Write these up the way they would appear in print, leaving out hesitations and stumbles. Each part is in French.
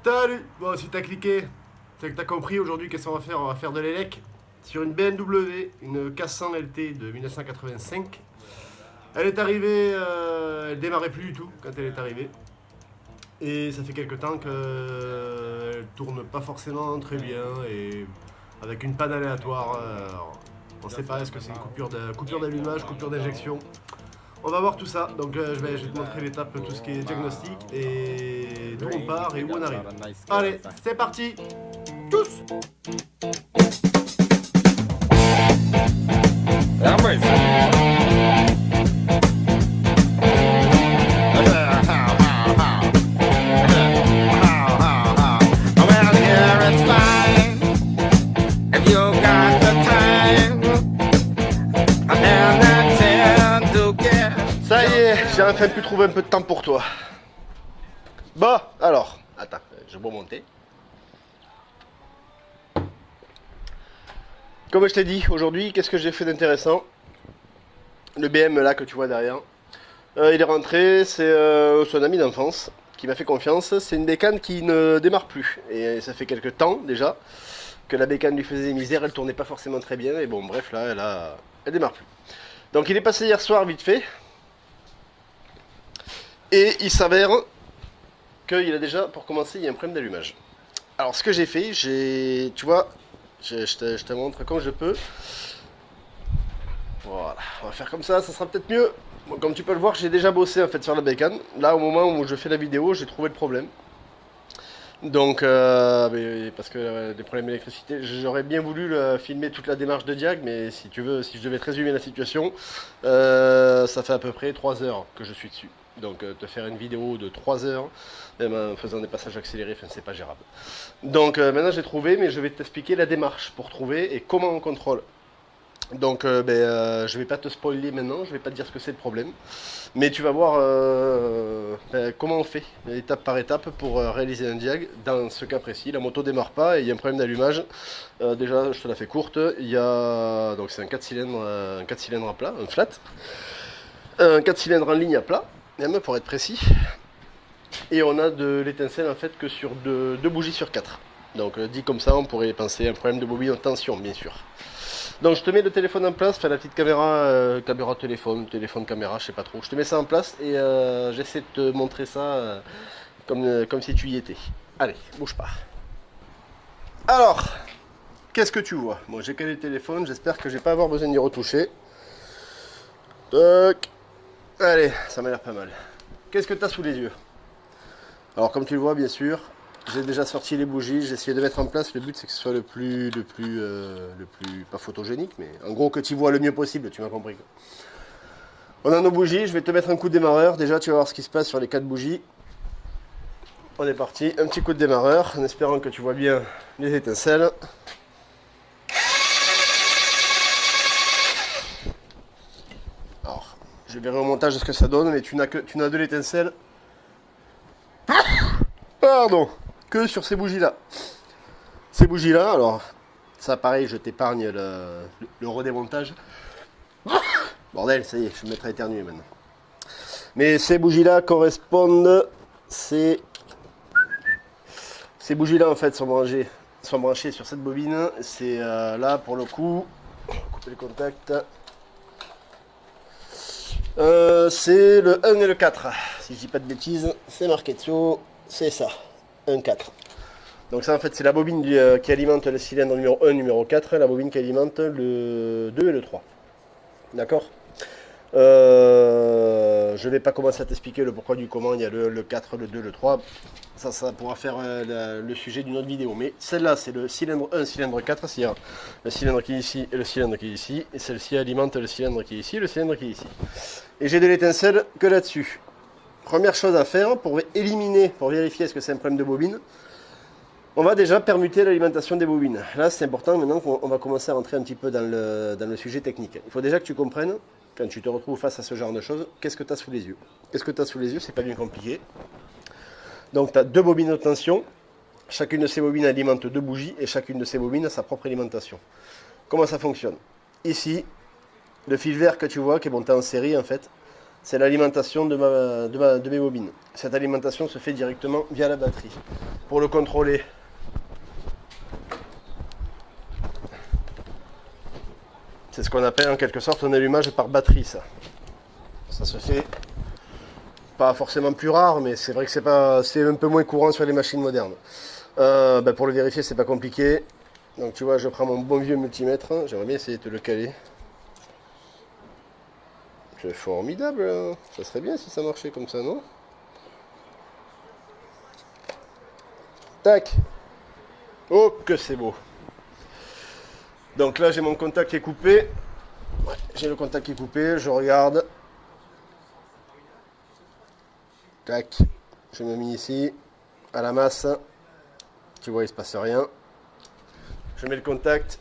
Salut. Bon, si t'as cliqué, c'est que t'as compris aujourd'hui qu'est-ce qu'on va faire. On va faire de l'élec sur une BMW, une K100 LT de 1985. Elle est arrivée, elle démarrait plus du tout quand elle est arrivée. Et ça fait quelques temps qu'elle tourne pas forcément très bien et avec une panne aléatoire. On sait pas, est-ce que c'est une coupure d'allumage, coupure d'injection. On va voir tout ça, donc je vais te montrer l'étape, tout ce qui est diagnostic et d'où on part et où on arrive. Allez, c'est parti. Tous. Ça y est, j'ai enfin pu trouver un peu de temps pour toi. Bon, alors, attends, je vais remonter. Comme je t'ai dit, aujourd'hui, qu'est-ce que j'ai fait d'intéressant? Le BM là que tu vois derrière, il est rentré, c'est son ami d'enfance qui m'a fait confiance. C'est une bécane qui ne démarre plus. Et ça fait quelques temps déjà que la bécane lui faisait misère, elle tournait pas forcément très bien. Et bon, bref, là, elle démarre plus. Donc il est passé hier soir vite fait. Et il s'avère qu'il a déjà, pour commencer, il y a un problème d'allumage. Alors ce que j'ai fait, tu vois, je te montre comme je peux. Voilà, on va faire comme ça sera peut-être mieux. Bon, comme tu peux le voir, j'ai déjà bossé en fait sur la bécane. Là, au moment où je fais la vidéo, j'ai trouvé le problème. Donc, parce que des problèmes d'électricité, j'aurais bien voulu filmer toute la démarche de diag, mais si tu veux, si je devais te résumer la situation, ça fait à peu près 3 heures que je suis dessus. Donc, te faire une vidéo de 3 heures, même en faisant des passages accélérés, enfin, c'est pas gérable. Donc, maintenant j'ai trouvé, mais je vais t'expliquer la démarche pour trouver et comment on contrôle. Donc je vais pas te spoiler maintenant, je vais pas te dire ce que c'est le problème, mais tu vas voir comment on fait, étape par étape, pour réaliser un diag. Dans ce cas précis, la moto démarre pas et il y a un problème d'allumage. Déjà, je te la fais courte, il y a donc c'est un 4 cylindres, à plat, un flat, un 4 cylindres en ligne à plat, même pour être précis, et on a de l'étincelle en fait que sur deux bougies sur 4. Donc dit comme ça, on pourrait penser à un problème de bobine en tension, bien sûr. Donc je te mets le téléphone en place, enfin la petite caméra, caméra téléphone caméra, je sais pas trop. Je te mets ça en place et j'essaie de te montrer ça comme si tu y étais. Allez, bouge pas. Alors, qu'est-ce que tu vois? Bon, j'ai calé le téléphone, j'espère que je vais pas avoir besoin d'y retoucher. Toc. Allez, ça m'a l'air pas mal. Qu'est-ce que tu as sous les yeux? Alors comme tu le vois bien sûr, j'ai déjà sorti les bougies, j'ai essayé de mettre en place. Le but c'est que ce soit le plus pas photogénique, mais en gros que tu vois le mieux possible, tu m'as compris. On a nos bougies, je vais te mettre un coup de démarreur. Déjà tu vas voir ce qui se passe sur les 4 bougies. On est parti, un petit coup de démarreur, en espérant que tu vois bien les étincelles. Alors, je verrai au montage ce que ça donne, mais tu n'as de l'étincelle. Pardon, que sur ces bougies-là. Ces bougies-là, alors, ça pareil, je t'épargne le redémontage. Bordel, ça y est, je vais me mettre à éternuer maintenant. Mais ces bougies-là correspondent, ces bougies-là en fait sont branchées sur cette bobine. C'est là pour le coup, couper le contact. C'est le 1 et le 4, si je dis pas de bêtises, c'est marqué dessous, c'est ça, 1-4. Donc ça en fait c'est la bobine qui alimente le cylindre numéro 1, numéro 4, la bobine qui alimente le 2 et le 3. D'accord. Je ne vais pas commencer à t'expliquer le pourquoi du comment, il y a le 4, le 2, le 3. Ça pourra faire le sujet d'une autre vidéo. Mais celle-là, c'est le cylindre 1, cylindre 4, c'est-à-dire le cylindre qui est ici et le cylindre qui est ici. Et celle-ci alimente le cylindre qui est ici et le cylindre qui est ici. Et j'ai de l'étincelle que là-dessus. Première chose à faire pour éliminer, pour vérifier est-ce que c'est un problème de bobine, on va déjà permuter l'alimentation des bobines. Là, c'est important maintenant qu'on va commencer à rentrer un petit peu dans le sujet technique. Il faut déjà que tu comprennes, quand tu te retrouves face à ce genre de choses, qu'est-ce que tu as sous les yeux. Qu'est-ce que tu as sous les yeux, c'est pas bien compliqué. Donc, tu as 2 bobines de tension. Chacune de ces bobines alimente 2 bougies et chacune de ces bobines a sa propre alimentation. Comment ça fonctionne? Ici, le fil vert que tu vois, qui est monté en série en fait, c'est l'alimentation de mes bobines. Cette alimentation se fait directement via la batterie. pour le contrôler. C'est ce qu'on appelle en quelque sorte un allumage par batterie, ça. Ça se fait pas forcément plus rare, mais c'est vrai que c'est un peu moins courant sur les machines modernes. Pour le vérifier, c'est pas compliqué. Donc tu vois, je prends mon bon vieux multimètre. J'aimerais bien essayer de te le caler. C'est formidable, hein. Ça serait bien si ça marchait comme ça, non? Tac. Oh, que c'est beau. Donc là, j'ai mon contact qui est coupé. Ouais, j'ai le contact qui est coupé, je regarde. Tac. Je me mets ici, à la masse. Tu vois, il ne se passe rien. Je mets le contact.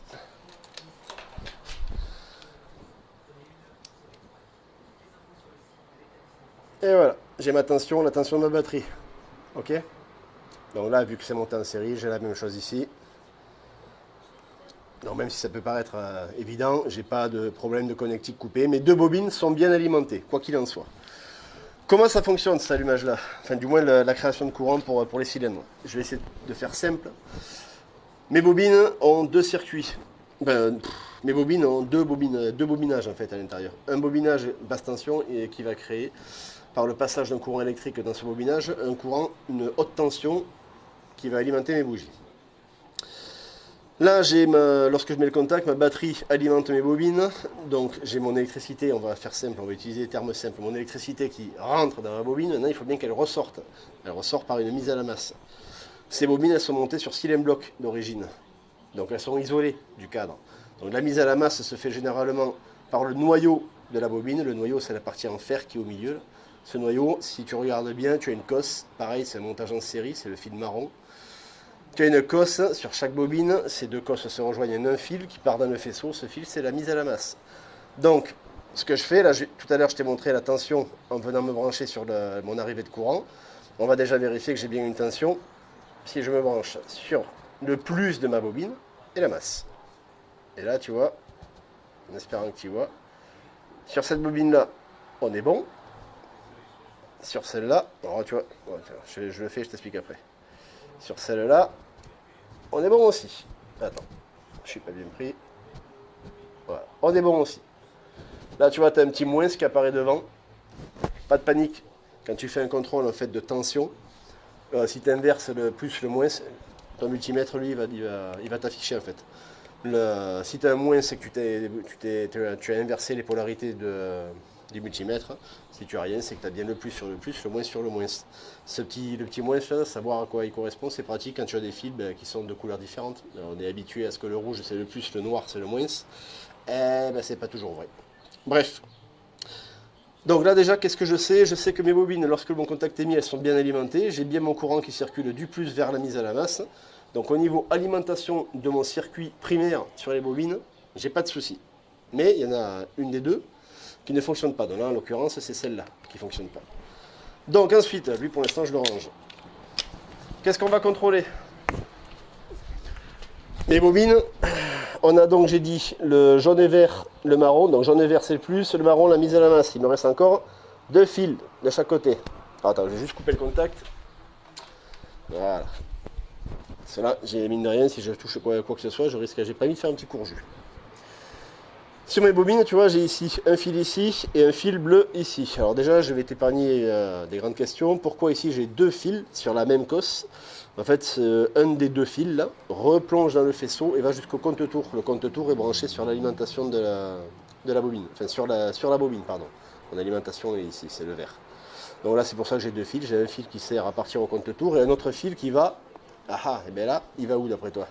Et voilà, j'ai ma tension, la tension de ma batterie. Ok? Donc là, vu que c'est monté en série, j'ai la même chose ici. Donc même si ça peut paraître évident, j'ai pas de problème de connectique coupé. Mes deux bobines sont bien alimentées, quoi qu'il en soit. Comment ça fonctionne cet allumage-là? Enfin, du moins la création de courant pour les cylindres. Je vais essayer de faire simple. Mes bobines ont deux circuits. Mes bobines ont deux bobinages en fait à l'intérieur. Un bobinage basse tension qui va créer, par le passage d'un courant électrique dans ce bobinage, une haute tension qui va alimenter mes bougies. Là, lorsque je mets le contact, ma batterie alimente mes bobines. Donc j'ai mon électricité, on va faire simple, on va utiliser les termes simples. Mon électricité qui rentre dans la bobine, maintenant il faut bien qu'elle ressorte. Elle ressort par une mise à la masse. Ces bobines, elles sont montées sur silane bloc d'origine. Donc elles sont isolées du cadre. Donc la mise à la masse se fait généralement par le noyau de la bobine. Le noyau, c'est la partie en fer qui est au milieu. Ce noyau, si tu regardes bien, tu as une cosse. Pareil, c'est un montage en série, c'est le fil marron. Tu as une cosse sur chaque bobine. Ces deux cosses se rejoignent en un fil qui part dans le faisceau. Ce fil, c'est la mise à la masse. Donc, ce que je fais, là, tout à l'heure, je t'ai montré la tension en venant me brancher sur mon arrivée de courant. On va déjà vérifier que j'ai bien une tension. Si je me branche sur le plus de ma bobine et la masse. Et là, tu vois, en espérant que tu vois, sur cette bobine-là, on est bon. Sur celle-là, tu vois, je le fais, je t'explique après. Sur celle-là, on est bon aussi. Attends, je suis pas bien pris. Voilà, on est bon aussi. Là, tu vois, tu as un petit moins qui apparaît devant. Pas de panique. Quand tu fais un contrôle en fait de tension, si tu inverses le plus, le moins, ton multimètre, lui, il va t'afficher en fait. Si tu as un moins, c'est que tu as inversé les polarités du multimètre. Si tu as rien, c'est que tu as bien le plus sur le plus, le moins sur le moins. Le petit moins, savoir à quoi il correspond, c'est pratique quand tu as des fils qui sont de couleurs différentes. Alors, on est habitué à ce que le rouge c'est le plus, le noir c'est le moins. C'est pas toujours vrai. Bref. Donc là déjà, qu'est-ce que je sais? Je sais que mes bobines, lorsque mon contact est mis, elles sont bien alimentées. J'ai bien mon courant qui circule du plus vers la mise à la masse. Donc au niveau alimentation de mon circuit primaire sur les bobines, j'ai pas de souci. Mais il y en a une des deux qui ne fonctionne pas. Donc là, en l'occurrence, c'est celle-là qui ne fonctionne pas. Donc ensuite, lui pour l'instant, je le range. Qu'est-ce qu'on va contrôler? Les bobines, on a donc, j'ai dit, le jaune et vert, le marron. Donc jaune et vert, c'est le plus, le marron, la mise à la masse. Il me reste encore deux fils de chaque côté. Attends, je vais juste couper le contact. Voilà. Cela, j'ai mine de rien, si je touche quoi que ce soit, j'ai pas envie de faire un petit courju. Sur mes bobines, tu vois, j'ai ici un fil ici et un fil bleu ici. Alors déjà, je vais t'épargner des grandes questions. Pourquoi ici j'ai deux fils sur la même cosse? En fait, un des deux fils là replonge dans le faisceau et va jusqu'au compte-tour. Le compte-tour est branché sur l'alimentation de la bobine. Enfin, sur la bobine, pardon. Mon alimentation est ici, c'est le vert. Donc là, c'est pour ça que j'ai deux fils. J'ai un fil qui sert à partir au compte-tour et un autre fil qui va... et bien là, il va où d'après toi?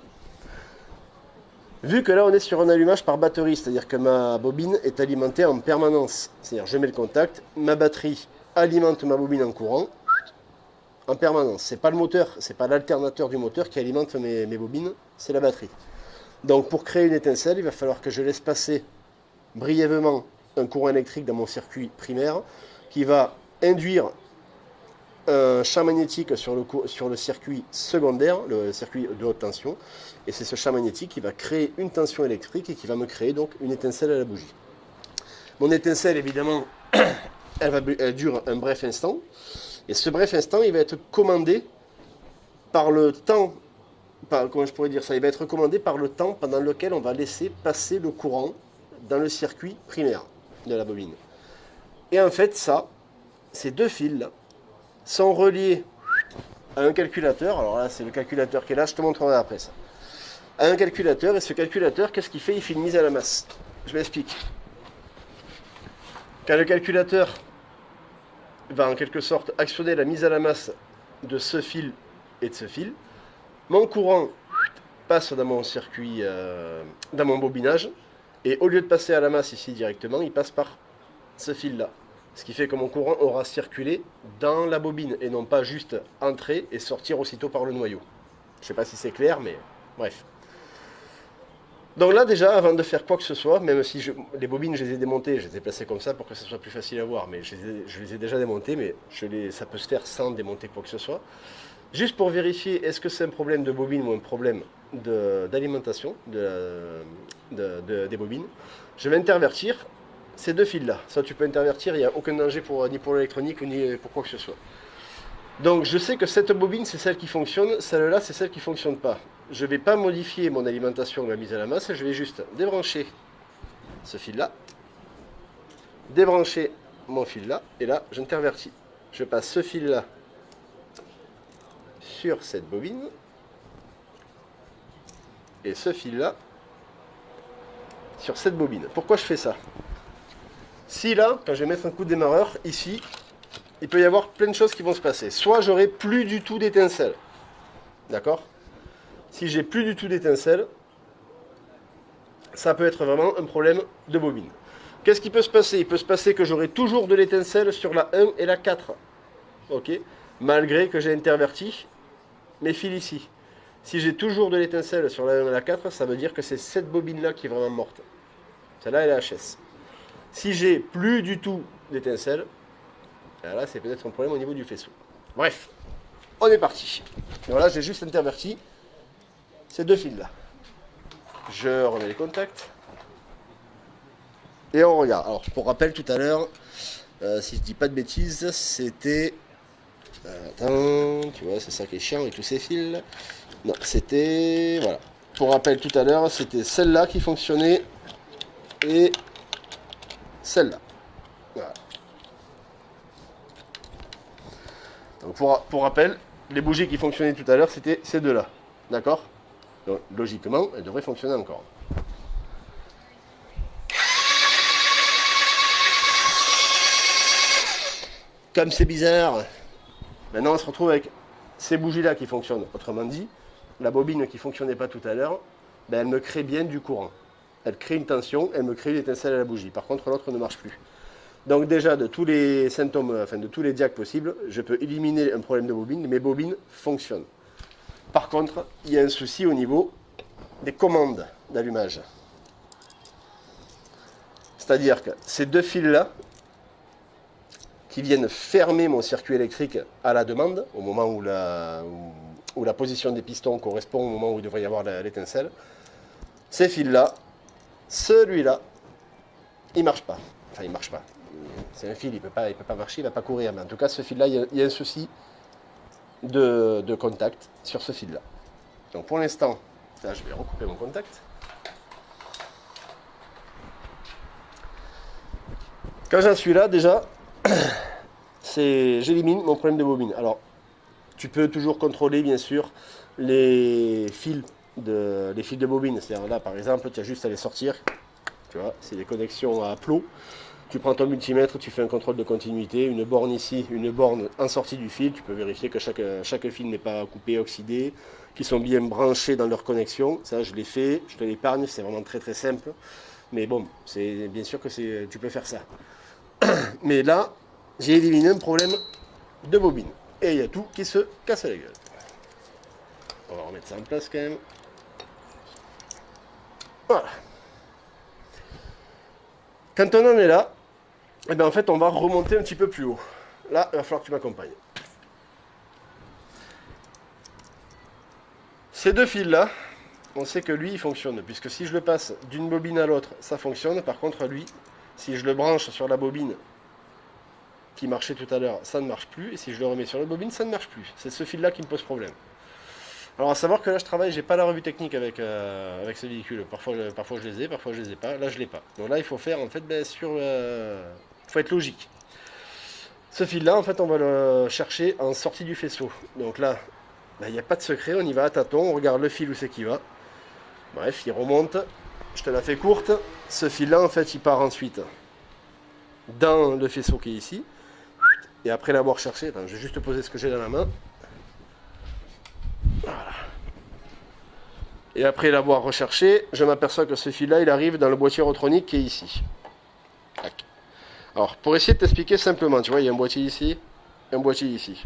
Vu que là, on est sur un allumage par batterie, c'est-à-dire que ma bobine est alimentée en permanence. C'est-à-dire, je mets le contact, ma batterie alimente ma bobine en courant en permanence. C'est pas le moteur, c'est pas l'alternateur du moteur qui alimente mes bobines, c'est la batterie. Donc, pour créer une étincelle, il va falloir que je laisse passer brièvement un courant électrique dans mon circuit primaire qui va induire un champ magnétique sur le circuit secondaire, le circuit de haute tension, et c'est ce champ magnétique qui va créer une tension électrique et qui va me créer donc une étincelle à la bougie. Mon étincelle, évidemment, elle dure un bref instant, et ce bref instant, il va être commandé par le temps, comment je pourrais dire ça, il va être recommandé par le temps pendant lequel on va laisser passer le courant dans le circuit primaire de la bobine. Et en fait, ça, ces deux fils là, sont reliés à un calculateur. Alors là, c'est le calculateur qui est là, je te montrerai après ça. À un calculateur, et ce calculateur, qu'est-ce qu'il fait? Il fait une mise à la masse. Je m'explique. Quand le calculateur va en quelque sorte actionner la mise à la masse de ce fil et de ce fil, mon courant passe dans mon circuit, dans mon bobinage, et au lieu de passer à la masse ici directement, il passe par ce fil-là. Ce qui fait que mon courant aura circulé dans la bobine, et non pas juste entrer et sortir aussitôt par le noyau. Je ne sais pas si c'est clair, mais bref. Donc là déjà, avant de faire quoi que ce soit, même si les bobines je les ai démontées, je les ai placées comme ça pour que ce soit plus facile à voir, mais je les ai déjà démontées, mais ça peut se faire sans démonter quoi que ce soit. Juste pour vérifier, est-ce que c'est un problème de bobine ou un problème d'alimentation des bobines, je vais intervertir ces deux fils-là. Ça tu peux intervertir, il n'y a aucun danger ni pour l'électronique ni pour quoi que ce soit. Donc je sais que cette bobine c'est celle qui fonctionne, celle-là c'est celle qui ne fonctionne pas. Je ne vais pas modifier mon alimentation ou ma mise à la masse, je vais juste débrancher ce fil-là, débrancher mon fil-là, et là j'intervertis. Je passe ce fil-là sur cette bobine, et ce fil-là sur cette bobine. Pourquoi je fais ça? Si là, quand je vais mettre un coup de démarreur, ici, il peut y avoir plein de choses qui vont se passer. Soit j'aurai plus du tout d'étincelles. D'accord? Si j'ai plus du tout d'étincelles, ça peut être vraiment un problème de bobine. Qu'est-ce qui peut se passer? Il peut se passer que j'aurai toujours de l'étincelle sur la 1 et la 4. Ok? Malgré que j'ai interverti mes fils ici. Si j'ai toujours de l'étincelle sur la 1 et la 4, ça veut dire que c'est cette bobine-là qui est vraiment morte. Celle-là, elle est HS. Si j'ai plus du tout d'étincelles, là, c'est peut-être un problème au niveau du faisceau. Bref, on est parti. Voilà, j'ai juste interverti ces deux fils-là. Je remets les contacts. Et on regarde. Alors, pour rappel, tout à l'heure, si je dis pas de bêtises, c'était... attends, tu vois, c'est ça qui est chiant avec tous ces fils. Non, c'était... Voilà. Pour rappel, tout à l'heure, c'était celle-là qui fonctionnait et celle-là. Voilà. Donc pour rappel, les bougies qui fonctionnaient tout à l'heure, c'était ces deux-là. D'accord? Donc logiquement, elles devraient fonctionner encore. Comme c'est bizarre, maintenant on se retrouve avec ces bougies-là qui fonctionnent. Autrement dit, la bobine qui ne fonctionnait pas tout à l'heure, ben, elle me crée bien du courant. Elle crée une tension, elle me crée une étincelle à la bougie. Par contre, l'autre ne marche plus. Donc déjà, de tous les symptômes, enfin de tous les diacs possibles, je peux éliminer un problème de bobine. Mes bobines fonctionnent. Par contre, il y a un souci au niveau des commandes d'allumage. C'est-à-dire que ces deux fils-là, qui viennent fermer mon circuit électrique à la demande, au moment où la position des pistons correspond au moment où il devrait y avoir l'étincelle, ces fils-là, celui-là, il ne marche pas. Enfin, il ne marche pas. C'est un fil, il ne peut pas marcher, il ne va pas courir. Mais en tout cas, ce fil-là, il y a un souci de contact sur ce fil-là. Donc pour l'instant, là, je vais recouper mon contact. Quand j'en suis là, déjà, j'élimine mon problème de bobine. Alors, tu peux toujours contrôler, bien sûr, les fils de bobine. C'est-à-dire là, par exemple, tu as juste à les sortir. Tu vois, c'est des connexions à plot. Tu prends ton multimètre, tu fais un contrôle de continuité, une borne ici, une borne en sortie du fil. Tu peux vérifier que chaque fil n'est pas coupé, oxydé, qu'ils sont bien branchés dans leur connexion. Ça, je l'ai fait, je te l'épargne, c'est vraiment très très simple. Mais bon, c'est bien sûr que tu peux faire ça. Mais là, j'ai éliminé un problème de bobine. Et il y a tout qui se casse la gueule. On va remettre ça en place quand même. Voilà. Quand on en est là, eh bien en fait on va remonter un petit peu plus haut. Là, il va falloir que tu m'accompagnes. Ces deux fils-là, on sait que lui, il fonctionne. Puisque si je le passe d'une bobine à l'autre, ça fonctionne. Par contre, lui, si je le branche sur la bobine qui marchait tout à l'heure, ça ne marche plus. Et si je le remets sur la bobine, ça ne marche plus. C'est ce fil-là qui me pose problème. Alors à savoir que là je travaille, j'ai pas la revue technique avec ce véhicule. Parfois, parfois je les ai, parfois je les ai pas. Là je l'ai pas. Donc là il faut faire en fait faut être logique. Ce fil là en fait on va le chercher en sortie du faisceau. Donc là, il n'y a pas de secret, on y va à tâtons, on regarde le fil où c'est qu'il va. Bref, il remonte. Je te la fais courte. Ce fil là en fait il part ensuite dans le faisceau qui est ici. Et après l'avoir cherché, attends, je vais juste poser ce que j'ai dans la main. Voilà. Et après l'avoir recherché, je m'aperçois que ce fil-là, il arrive dans le boîtier électronique qui est ici. Tac. Alors, pour essayer de t'expliquer simplement, tu vois, il y a un boîtier ici, et un boîtier ici.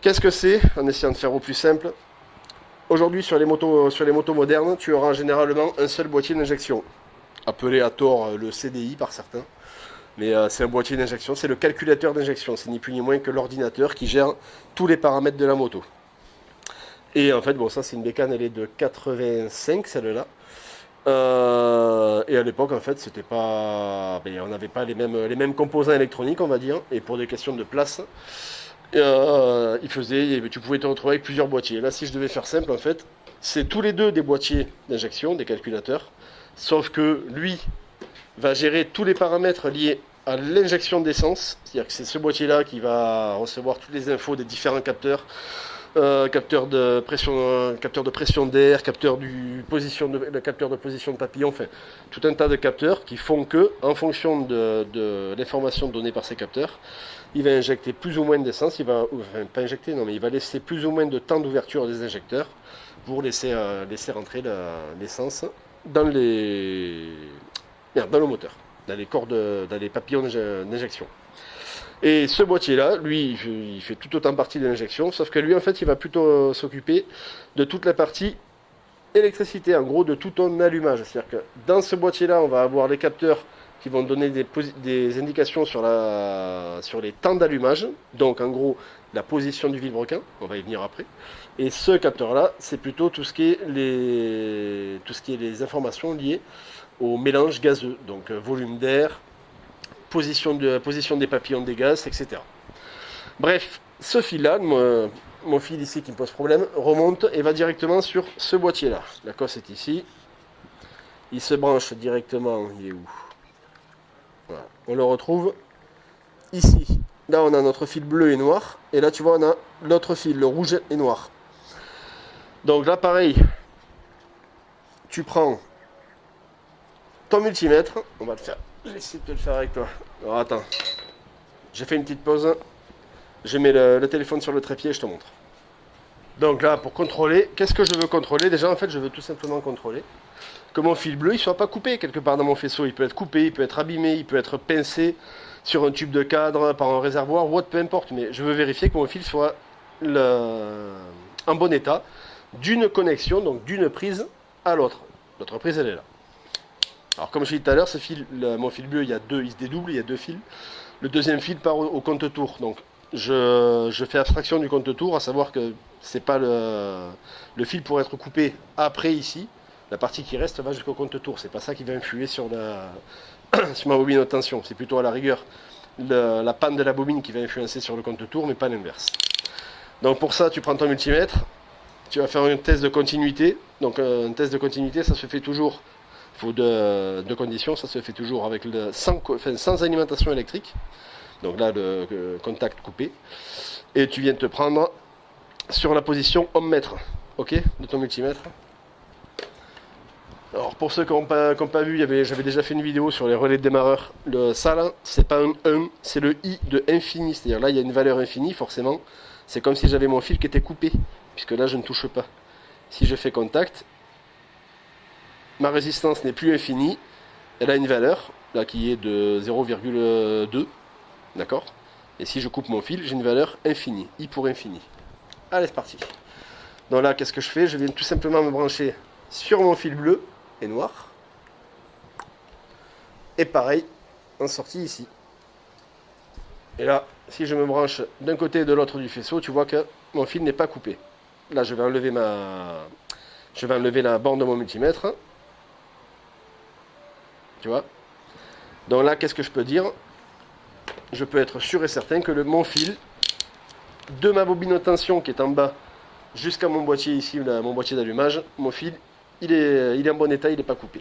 Qu'est-ce que c'est, en essayant de faire au plus simple? Aujourd'hui, sur les motos modernes, tu auras généralement un seul boîtier d'injection, appelé à tort le CDI par certains. Mais c'est un boîtier d'injection, c'est le calculateur d'injection, c'est ni plus ni moins que l'ordinateur qui gère tous les paramètres de la moto. Et en fait, bon, ça c'est une bécane, elle est de 85, celle-là. Et à l'époque, en fait, c'était pas, on n'avait pas les mêmes composants électroniques, on va dire. Et pour des questions de place, tu pouvais te retrouver avec plusieurs boîtiers. Là, si je devais faire simple, en fait, c'est tous les deux des boîtiers d'injection, des calculateurs. Sauf que lui va gérer tous les paramètres liés à l'injection d'essence. C'est-à-dire que c'est ce boîtier-là qui va recevoir toutes les infos des différents capteurs. Capteur de pression d'air, capteur de position de papillon, enfin tout un tas de capteurs qui font que, en fonction de l'information donnée par ces capteurs, il va injecter plus ou moins d'essence, pas injecter, non, mais il va laisser plus ou moins de temps d'ouverture des injecteurs pour laisser rentrer l'essence dans dans le moteur, dans les papillons d'injection. Et ce boîtier-là, lui, il fait tout autant partie de l'injection, sauf que lui, en fait, il va plutôt s'occuper de toute la partie électricité, en gros, de tout ton allumage. C'est-à-dire que dans ce boîtier-là, on va avoir les capteurs qui vont donner des indications sur les temps d'allumage. Donc, en gros, la position du vilebrequin, on va y venir après. Et ce capteur-là, c'est plutôt tout ce qui est les informations liées au mélange gazeux. Donc, volume d'air, position des papillons des gaz, etc. Bref, ce fil-là, mon fil ici qui me pose problème, remonte et va directement sur ce boîtier-là. La cosse est ici. Il se branche directement, il est où? Voilà. On le retrouve ici. Là, on a notre fil bleu et noir. Et là, tu vois, on a l'autre fil, le rouge et noir. Donc là, pareil, tu prends ton multimètre. On va le faire. Je vais essayer de le faire avec toi. Alors attends, j'ai fait une petite pause. Je mets le téléphone sur le trépied et je te montre. Donc là, pour contrôler, qu'est-ce que je veux contrôler? Déjà, en fait, je veux tout simplement contrôler que mon fil bleu, il ne soit pas coupé quelque part dans mon faisceau. Il peut être coupé, il peut être abîmé, il peut être pincé sur un tube de cadre, par un réservoir ou autre, peu importe. Mais je veux vérifier que mon fil soit en bon état d'une connexion, donc d'une prise à l'autre. L'autre prise, elle est là. Alors comme je l'ai dit tout à l'heure, mon fil bleu, il se dédouble, il y a deux fils. Le deuxième fil part au compte-tour. Donc je fais abstraction du compte-tour, à savoir que c'est pas le fil pour être coupé après ici. La partie qui reste va jusqu'au compte-tour. C'est pas ça qui va influer sur ma bobine de tension. C'est plutôt à la rigueur la panne de la bobine qui va influencer sur le compte-tour, mais pas l'inverse. Donc pour ça, tu prends ton multimètre, tu vas faire un test de continuité. Donc un test de continuité, ça se fait toujours. Il faut deux conditions, ça se fait toujours avec sans alimentation électrique. Donc là, le contact coupé. Et tu viens de te prendre sur la position ohm-mètre, ok, de ton multimètre. Alors pour ceux qui n'ont pas vu, j'avais déjà fait une vidéo sur les relais de démarreur. Ça là, c'est pas un 1, c'est le I de infini. C'est-à-dire là, il y a une valeur infinie, forcément. C'est comme si j'avais mon fil qui était coupé, puisque là, je ne touche pas. Si je fais contact, ma résistance n'est plus infinie. Elle a une valeur, là, qui est de 0,2. D'accord? Et si je coupe mon fil, j'ai une valeur infinie. I pour infini. Allez, c'est parti. Donc là, qu'est-ce que je fais? Je viens tout simplement me brancher sur mon fil bleu et noir. Et pareil, en sortie ici. Et là, si je me branche d'un côté et de l'autre du faisceau, tu vois que mon fil n'est pas coupé. Là, je vais enlever la borne de mon multimètre. Tu vois? Donc là, qu'est-ce que je peux dire? Je peux être sûr et certain que mon fil de ma bobine de tension qui est en bas jusqu'à mon boîtier ici, là, mon boîtier d'allumage. Mon fil, il est en bon état, il n'est pas coupé.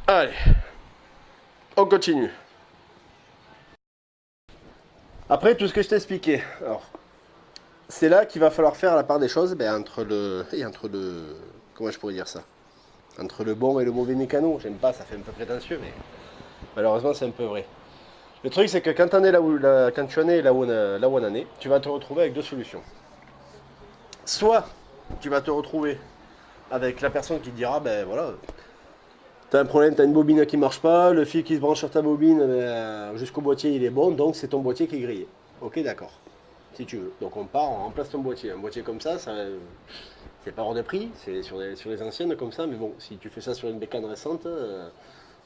Allez, on continue. Après tout ce que je t'ai expliqué, alors c'est là qu'il va falloir faire la part des choses comment je pourrais dire ça, entre le bon et le mauvais mécano. J'aime pas, ça fait un peu prétentieux, mais malheureusement c'est un peu vrai. Le truc c'est que quand, quand tu en es là où on en est, tu vas te retrouver avec deux solutions. Soit tu vas te retrouver avec la personne qui te dira, ben voilà, t'as un problème, t'as une bobine qui marche pas, le fil qui se branche sur ta bobine jusqu'au boîtier il est bon, donc c'est ton boîtier qui est grillé. Ok, d'accord, si tu veux. Donc on part, on remplace ton boîtier. Un boîtier comme ça c'est pas hors de prix, c'est sur les anciennes comme ça, mais bon, si tu fais ça sur une bécane récente,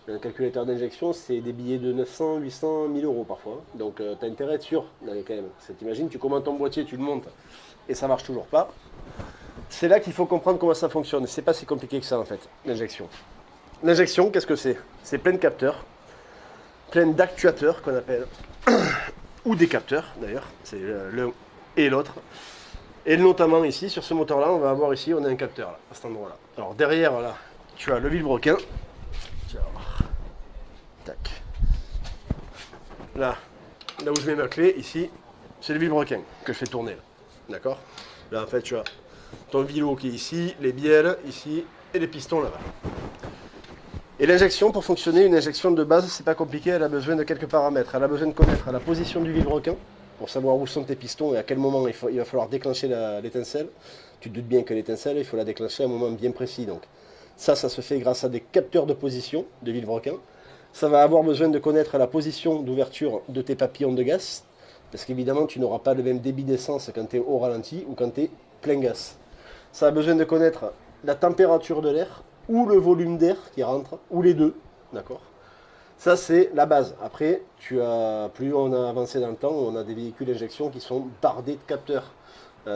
un calculateur d'injection, c'est des billets de 900, 800, 1000 euros parfois. Donc t'as intérêt à être sûr, quand même. T'imagines, tu commandes ton boîtier, tu le montes, et ça marche toujours pas. C'est là qu'il faut comprendre comment ça fonctionne. C'est pas si compliqué que ça en fait, l'injection. L'injection, qu'est-ce que c'est? C'est plein de capteurs, plein d'actuateurs qu'on appelle, ou des capteurs d'ailleurs, c'est l'un et l'autre. Et notamment ici, sur ce moteur-là, on va avoir ici, on a un capteur là, à cet endroit-là. Alors derrière, là, tu as le vilebrequin. Tu vas voir. Tac. Là où je mets ma clé, ici, c'est le vilebrequin que je fais tourner. D'accord? Là, en fait, tu as ton vilo qui est ici, les bielles ici, et les pistons là-bas. Et l'injection, pour fonctionner, une injection de base, c'est pas compliqué, elle a besoin de quelques paramètres. Elle a besoin de connaître la position du vilebrequin, pour savoir où sont tes pistons et à quel moment il va falloir déclencher l'étincelle. Tu te doutes bien que l'étincelle, il faut la déclencher à un moment bien précis. Donc ça se fait grâce à des capteurs de position de vilebrequin. Ça va avoir besoin de connaître la position d'ouverture de tes papillons de gaz, parce qu'évidemment, tu n'auras pas le même débit d'essence quand tu es au ralenti ou quand tu es plein gaz. Ça a besoin de connaître la température de l'air, ou le volume d'air qui rentre, ou les deux, d'accord? Ça, c'est la base. Après, plus on a avancé dans le temps, on a des véhicules d'injection qui sont bardés de capteurs.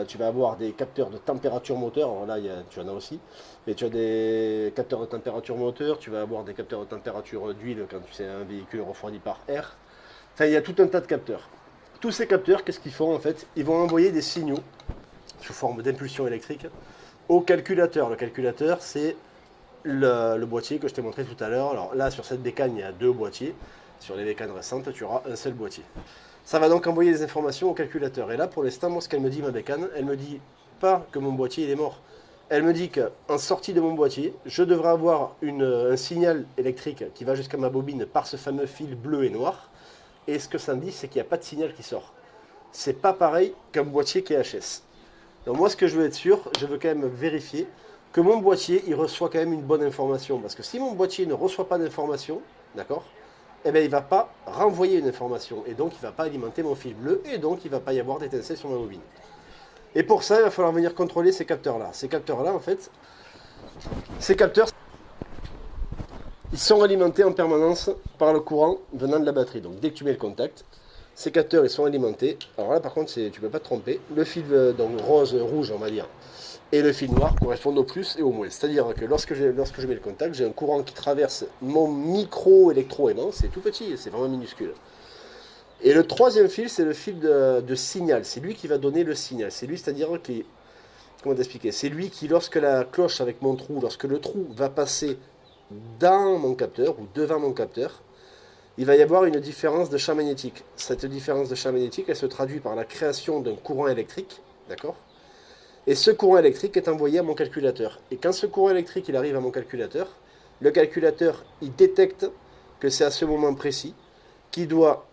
Tu vas avoir des capteurs de température moteur, alors là, tu en as aussi, mais tu as des capteurs de température moteur, tu vas avoir des capteurs de température d'huile quand tu sais un véhicule refroidi par air. Enfin, il y a tout un tas de capteurs. Tous ces capteurs, qu'est-ce qu'ils font en fait? Ils vont envoyer des signaux sous forme d'impulsion électrique au calculateur. Le calculateur, c'est le boîtier que je t'ai montré tout à l'heure. Alors là, sur cette bécane, il y a deux boîtiers. Sur les bécanes récentes, tu auras un seul boîtier. Ça va donc envoyer des informations au calculateur. Et là, pour l'instant, moi, ce qu'elle me dit, ma bécane, elle me dit pas que mon boîtier il est mort. Elle me dit qu'en sortie de mon boîtier, je devrais avoir un signal électrique qui va jusqu'à ma bobine par ce fameux fil bleu et noir. Et ce que ça me dit, c'est qu'il n'y a pas de signal qui sort. C'est pas pareil qu'un boîtier qui est HS. Donc moi, ce que je veux être sûr, je veux quand même vérifier que mon boîtier, il reçoit quand même une bonne information. Parce que si mon boîtier ne reçoit pas d'information, d'accord, eh bien, il ne va pas renvoyer une information. Et donc, il ne va pas alimenter mon fil bleu. Et donc, il ne va pas y avoir d'étincelle sur ma bobine. Et pour ça, il va falloir venir contrôler ces capteurs-là. Ces capteurs-là, en fait, ces capteurs, ils sont alimentés en permanence par le courant venant de la batterie. Donc, dès que tu mets le contact, ces capteurs, ils sont alimentés. Alors là, par contre, tu ne peux pas te tromper. Le fil donc, rose, rouge, on va dire, et le fil noir correspondent au plus et au moins. C'est-à-dire que lorsque je mets le contact, j'ai un courant qui traverse mon micro-électro-aimant. C'est tout petit, c'est vraiment minuscule. Et le troisième fil, c'est le fil de signal. C'est lui qui va donner le signal. C'est lui, c'est-à-dire qui... Comment t'expliquer? C'est lui qui, lorsque la cloche avec mon trou, lorsque le trou va passer dans mon capteur ou devant mon capteur, il va y avoir une différence de champ magnétique. Cette différence de champ magnétique, elle se traduit par la création d'un courant électrique, d'accord? Et ce courant électrique est envoyé à mon calculateur. Et quand ce courant électrique il arrive à mon calculateur, le calculateur il détecte que c'est à ce moment précis qu'il doit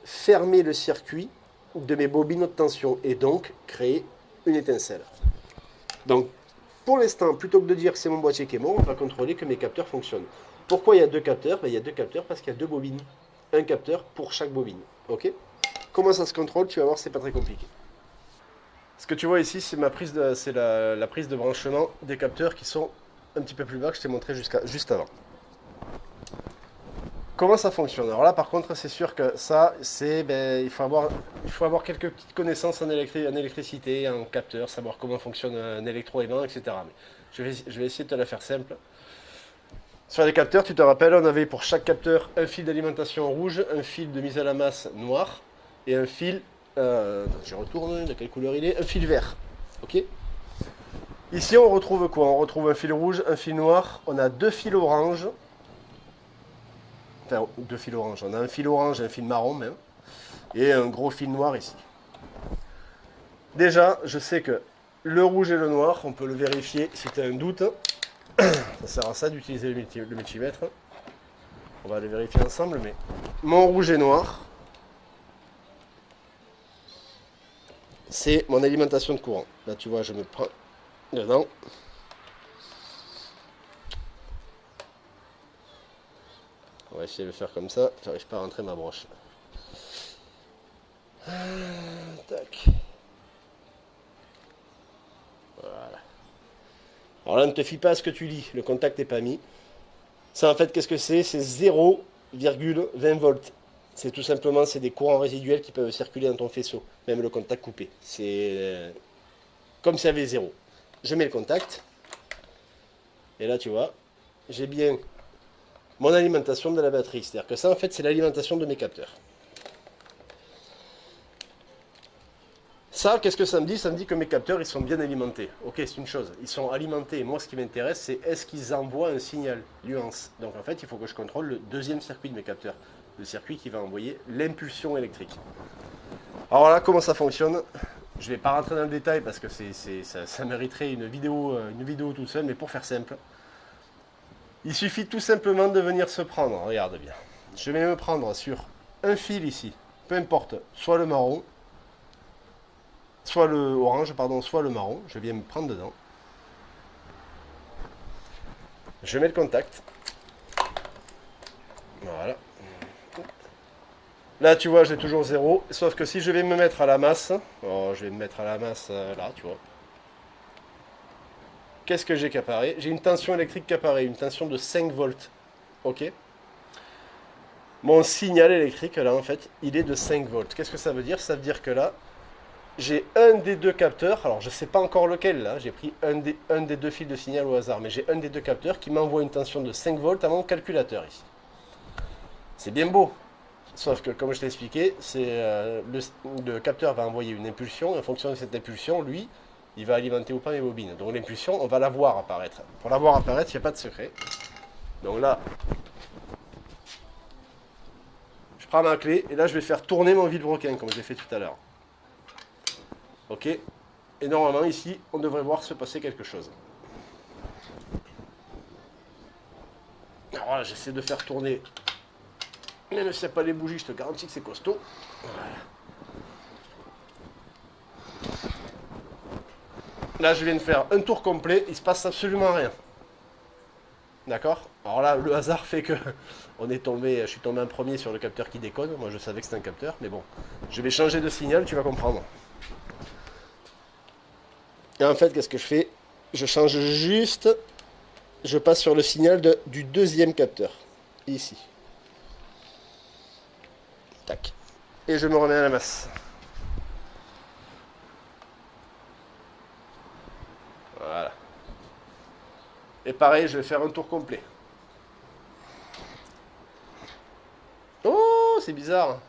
fermer le circuit de mes bobines de tension et donc créer une étincelle. Donc pour l'instant, plutôt que de dire que c'est mon boîtier qui est mort, on va contrôler que mes capteurs fonctionnent. Pourquoi il y a deux capteurs? Il y a deux capteurs parce qu'il y a deux bobines. Un capteur pour chaque bobine. Ok? Comment ça se contrôle? Tu vas voir, c'est pas très compliqué. Ce que tu vois ici, c'est la prise de branchement des capteurs qui sont un petit peu plus bas que je t'ai montré juste avant. Comment ça fonctionne? Alors là, par contre, c'est sûr que ça, il faut avoir quelques petites connaissances en électricité, en capteur, savoir comment fonctionne un électroaimant, etc. Mais je vais essayer de te la faire simple. Sur les capteurs, tu te rappelles, on avait pour chaque capteur un fil d'alimentation rouge, un fil de mise à la masse noir et un fil, je retourne, de quelle couleur il est? Un fil vert. Ok. Ici on retrouve quoi? On retrouve un fil rouge, un fil noir, on a deux fils orange. Enfin, deux fils orange. On a un fil orange et un fil marron même. Et un gros fil noir ici. Déjà, je sais que le rouge et le noir, on peut le vérifier si tu as un doute. Ça sert à ça d'utiliser le multimètre. On va le vérifier ensemble, mais mon rouge et noir, c'est mon alimentation de courant. Là, tu vois, je me prends dedans. On va essayer de le faire comme ça. J'arrive pas à rentrer ma broche. Tac. Voilà. Alors là, ne te fie pas à ce que tu lis. Le contact n'est pas mis. Ça, en fait, qu'est-ce que c'est? C'est 0,20 volts. C'est tout simplement des courants résiduels qui peuvent circuler dans ton faisceau. Même le contact coupé. C'est comme s'il y avait zéro. Je mets le contact. Et là, tu vois, j'ai bien mon alimentation de la batterie. C'est-à-dire que ça, en fait, c'est l'alimentation de mes capteurs. Ça, qu'est-ce que ça me dit? Ça me dit que mes capteurs, ils sont bien alimentés. Ok, c'est une chose. Ils sont alimentés. Moi, ce qui m'intéresse, c'est est-ce qu'ils envoient un signal, nuance. Donc, en fait, il faut que je contrôle le deuxième circuit de mes capteurs. Le circuit qui va envoyer l'impulsion électrique. Alors là, comment ça fonctionne? Je ne vais pas rentrer dans le détail parce que ça mériterait une vidéo tout seul, mais pour faire simple, il suffit tout simplement de venir se prendre. Regarde bien. Je vais me prendre sur un fil ici, peu importe, soit le marron, soit le orange, pardon, soit le marron. Je viens me prendre dedans. Je mets le contact. Voilà. Là, tu vois, j'ai toujours 0. Sauf que si je vais me mettre à la masse, oh, je vais me mettre à la masse là, tu vois. Qu'est-ce que j'ai qu'apparaît? J'ai une tension électrique qui apparaît, une tension de 5 volts. Ok. Mon signal électrique, là, en fait, il est de 5 volts. Qu'est-ce que ça veut dire? Ça veut dire que là, j'ai un des deux capteurs. Alors, je ne sais pas encore lequel, là. J'ai pris un des deux fils de signal au hasard. Mais j'ai un des deux capteurs qui m'envoie une tension de 5 volts à mon calculateur, ici. C'est bien beau. Sauf que, comme je t'ai expliqué, le capteur va envoyer une impulsion. Et en fonction de cette impulsion, lui, il va alimenter ou pas mes bobines. Donc l'impulsion, on va la voir apparaître. Pour la voir apparaître, il n'y a pas de secret. Donc là, je prends ma clé. Et là, je vais faire tourner mon vilebrequin, comme j'ai fait tout à l'heure. Ok. Et normalement, ici, on devrait voir se passer quelque chose. Alors voilà, j'essaie de faire tourner. Même s'il n'y a pas les bougies, je te garantis que c'est costaud. Voilà. Là, je viens de faire un tour complet, il ne se passe absolument rien. D'accord? Alors là, le hasard fait que je suis tombé en premier sur le capteur qui déconne. Moi, je savais que c'était un capteur, mais bon. Je vais changer de signal, tu vas comprendre. Et en fait, qu'est-ce que je fais? Je change juste, je passe sur le signal du deuxième capteur. Ici. Tac. Et je me remets à la masse. Voilà. Et pareil, je vais faire un tour complet. Oh, c'est bizarre.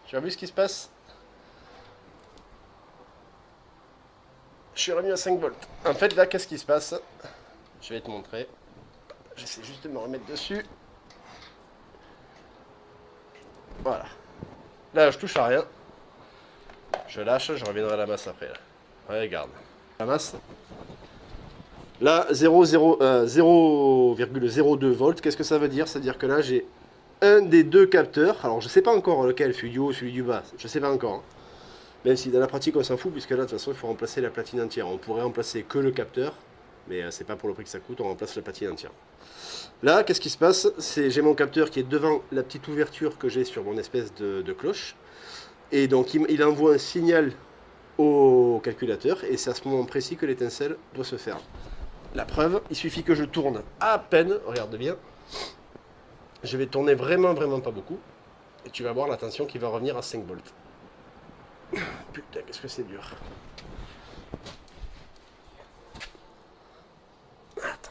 Tu as vu ce qui se passe? Je suis remis à 5 volts. En fait, là, qu'est-ce qui se passe? Je vais te montrer. J'essaie juste de me remettre dessus. Voilà. Là, je touche à rien. Je lâche, je reviendrai à la masse après. Là. Regarde. La masse. Là, 0,02 volts. Qu'est-ce que ça veut dire? C'est-à-dire que là, j'ai un des deux capteurs. Alors, je ne sais pas encore lequel, celui du haut ou celui du bas. Je ne sais pas encore. Hein. Même si dans la pratique, on s'en fout, puisque là, de toute façon, il faut remplacer la platine entière. On pourrait remplacer que le capteur, mais c'est pas pour le prix que ça coûte, on remplace la platine entière. Là, qu'est-ce qui se passe? J'ai mon capteur qui est devant la petite ouverture que j'ai sur mon espèce de cloche. Et donc, il envoie un signal au calculateur, et c'est à ce moment précis que l'étincelle doit se faire. La preuve, il suffit que je tourne à peine, regarde bien. Je vais tourner vraiment pas beaucoup, et tu vas voir la tension qui va revenir à 5 volts. Putain, qu'est-ce que c'est dur. Attends.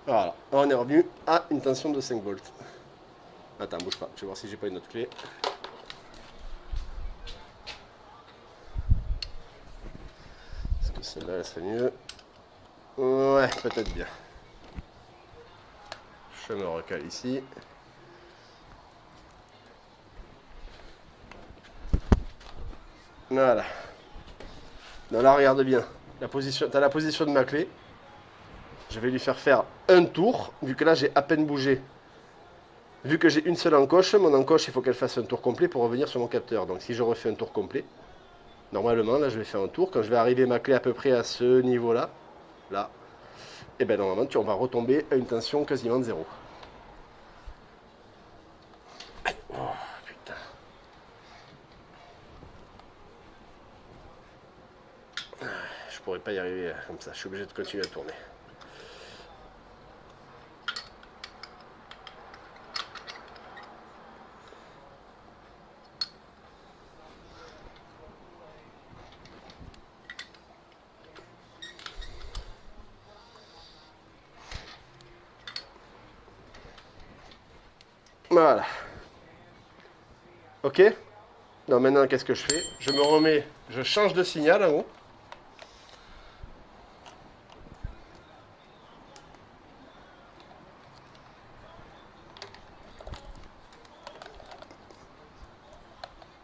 Voilà, on est revenu à une tension de 5 volts. Attends, bouge pas, je vais voir si j'ai pas une autre clé. Est-ce que celle-là, elle serait mieux? Ouais, peut-être bien. Je me recale ici. Voilà. Donc là, regarde bien. T'as la position de ma clé. Je vais lui faire un tour, vu que là, j'ai à peine bougé. Vu que j'ai une seule encoche, mon encoche, il faut qu'elle fasse un tour complet pour revenir sur mon capteur. Donc si je refais un tour complet, normalement, là, je vais faire un tour. Quand je vais arriver ma clé à peu près à ce niveau-là, là, et bien normalement, on va retomber à une tension quasiment de 0. Oh, putain. Je pourrais pas y arriver comme ça. Je suis obligé de continuer à tourner. Voilà. Ok. Donc maintenant, qu'est-ce que je fais? Je me remets, je change de signal en haut.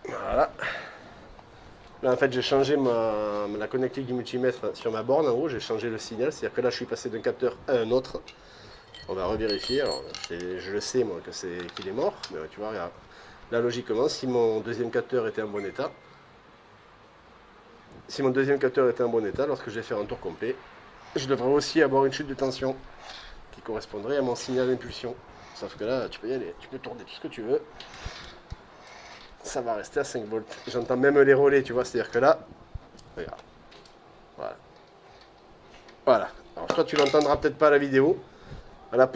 Voilà. Là, en fait, j'ai changé la connectique du multimètre sur ma borne en haut. J'ai changé le signal. C'est-à-dire que là, je suis passé d'un capteur à un autre. On va revérifier. Alors, je le sais, moi, qu'il est mort. Mais tu vois, regarde. Là, logiquement, si mon deuxième capteur était en bon état, lorsque je vais faire un tour complet, je devrais aussi avoir une chute de tension qui correspondrait à mon signal d'impulsion. Sauf que là, tu peux y aller. Tu peux tourner tout ce que tu veux. Ça va rester à 5 volts. J'entends même les relais, tu vois. C'est-à-dire que là, regarde. Voilà. Voilà. Alors, je crois que tu l'entendras peut-être pas à la vidéo. Là,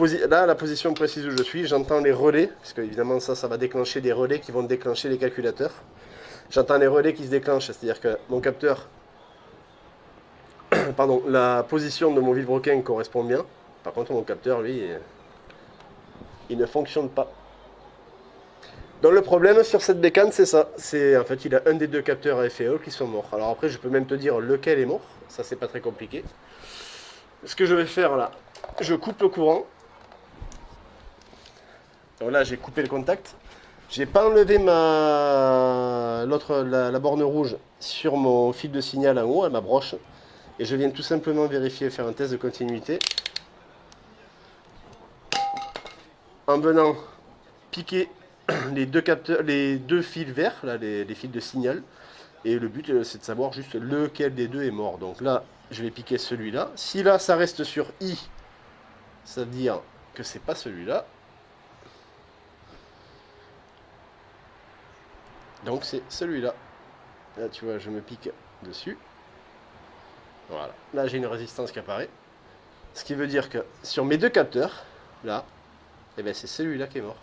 la position précise où je suis, j'entends les relais, parce que évidemment ça va déclencher des relais qui vont déclencher les calculateurs. J'entends les relais qui se déclenchent, c'est-à-dire que mon capteur, pardon, la position de mon vilebrequin correspond bien. Par contre, mon capteur, lui, il ne fonctionne pas. Donc le problème sur cette bécane, c'est ça. C'est en fait, il a un des deux capteurs à FEO qui sont morts. Alors après, je peux même te dire lequel est mort. Ça, c'est pas très compliqué. Ce que je vais faire là, je coupe le courant. Donc là, j'ai coupé le contact. J'ai pas enlevé la borne rouge sur mon fil de signal en haut, à ma broche. Et je viens tout simplement vérifier, faire un test de continuité. En venant piquer les deux fils verts, là, les fils de signal. Et le but, c'est de savoir juste lequel des deux est mort. Donc là, je vais piquer celui-là. Si là, ça reste sur I, ça veut dire que c'est pas celui-là. Donc c'est celui-là. Là, tu vois, je me pique dessus. Voilà. Là, j'ai une résistance qui apparaît. Ce qui veut dire que sur mes deux capteurs, là, eh ben, c'est celui-là qui est mort.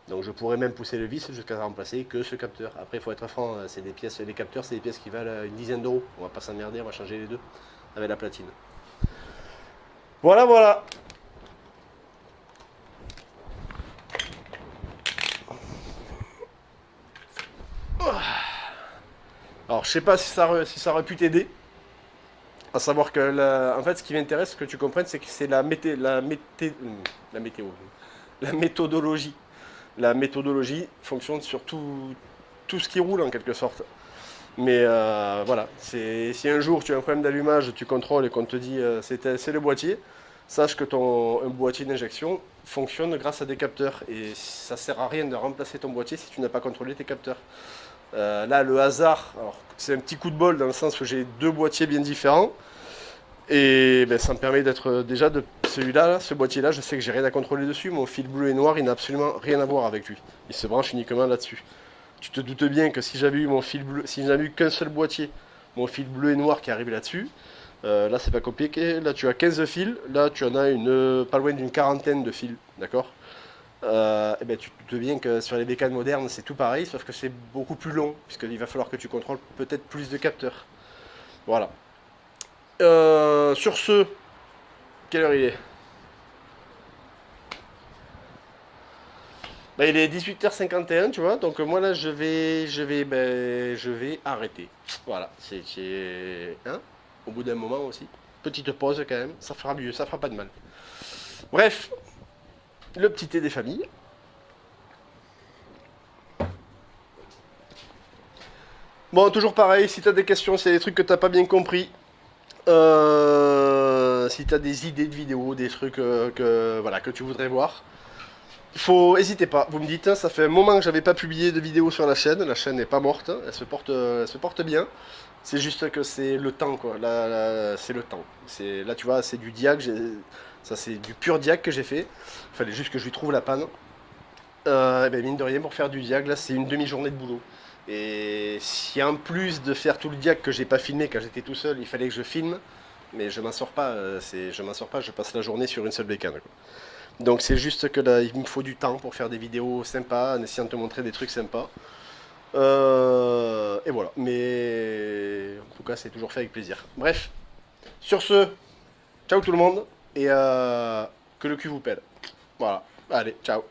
Donc je pourrais même pousser le vis jusqu'à remplacer que ce capteur. Après, il faut être franc, c'est des pièces, les capteurs, c'est des pièces qui valent une dizaine d'euros. On va pas s'emmerder, on va changer les deux avec la platine. Voilà, voilà. Alors, je sais pas si ça aurait pu t'aider. À savoir que, en fait, ce qui m'intéresse, que tu comprennes, c'est que c'est la méthodologie. La méthodologie fonctionne sur tout ce qui roule en quelque sorte. Mais voilà, si un jour tu as un problème d'allumage, tu contrôles et qu'on te dit c'est le boîtier, sache que un boîtier d'injection fonctionne grâce à des capteurs. Et ça sert à rien de remplacer ton boîtier si tu n'as pas contrôlé tes capteurs. Là, le hasard, c'est un petit coup de bol dans le sens où j'ai deux boîtiers bien différents. Et ben, ça me permet d'être déjà de celui-là, ce boîtier-là, je sais que j'ai rien à contrôler dessus. Mon fil bleu et noir, il n'a absolument rien à voir avec lui. Il se branche uniquement là-dessus. Tu te doutes bien que si j'avais eu mon fil bleu, si j'avais eu qu'un seul boîtier, mon fil bleu et noir qui arrive là-dessus, là c'est pas compliqué. Là tu as 15 fils, là tu en as pas loin d'une quarantaine de fils, d'accord? Et ben, tu te doutes bien que sur les bécanes modernes c'est tout pareil, sauf que c'est beaucoup plus long, puisqu'il va falloir que tu contrôles peut-être plus de capteurs. Voilà. Sur ce, quelle heure il est? Bah, il est 18h51, tu vois, donc moi là je vais arrêter. Voilà, hein, au bout d'un moment aussi. Petite pause quand même, ça fera mieux, ça fera pas de mal. Bref, le petit thé des familles. Bon, toujours pareil, si t'as des questions, s'il y a des trucs que t'as pas bien compris, si t'as des idées de vidéos, des trucs voilà, que tu voudrais voir, hésitez pas, vous me dites, hein, ça fait un moment que j'avais pas publié de vidéo sur la chaîne n'est pas morte, hein, elle se porte bien, c'est juste que c'est le temps, quoi, là, c'est le temps, là tu vois, c'est du diag, ça c'est du pur diag que j'ai fait, il fallait juste que je lui trouve la panne, et ben mine de rien, pour faire du diag, là c'est une demi-journée de boulot, et si en plus de faire tout le diag que j'ai pas filmé quand j'étais tout seul, il fallait que je filme, mais je m'en sors pas, je passe la journée sur une seule bécane, quoi. Donc c'est juste que là, il me faut du temps pour faire des vidéos sympas, en essayant de te montrer des trucs sympas. Et voilà. Mais en tout cas, c'est toujours fait avec plaisir. Bref, sur ce, ciao tout le monde, et que le cul vous pèle. Voilà. Allez, ciao.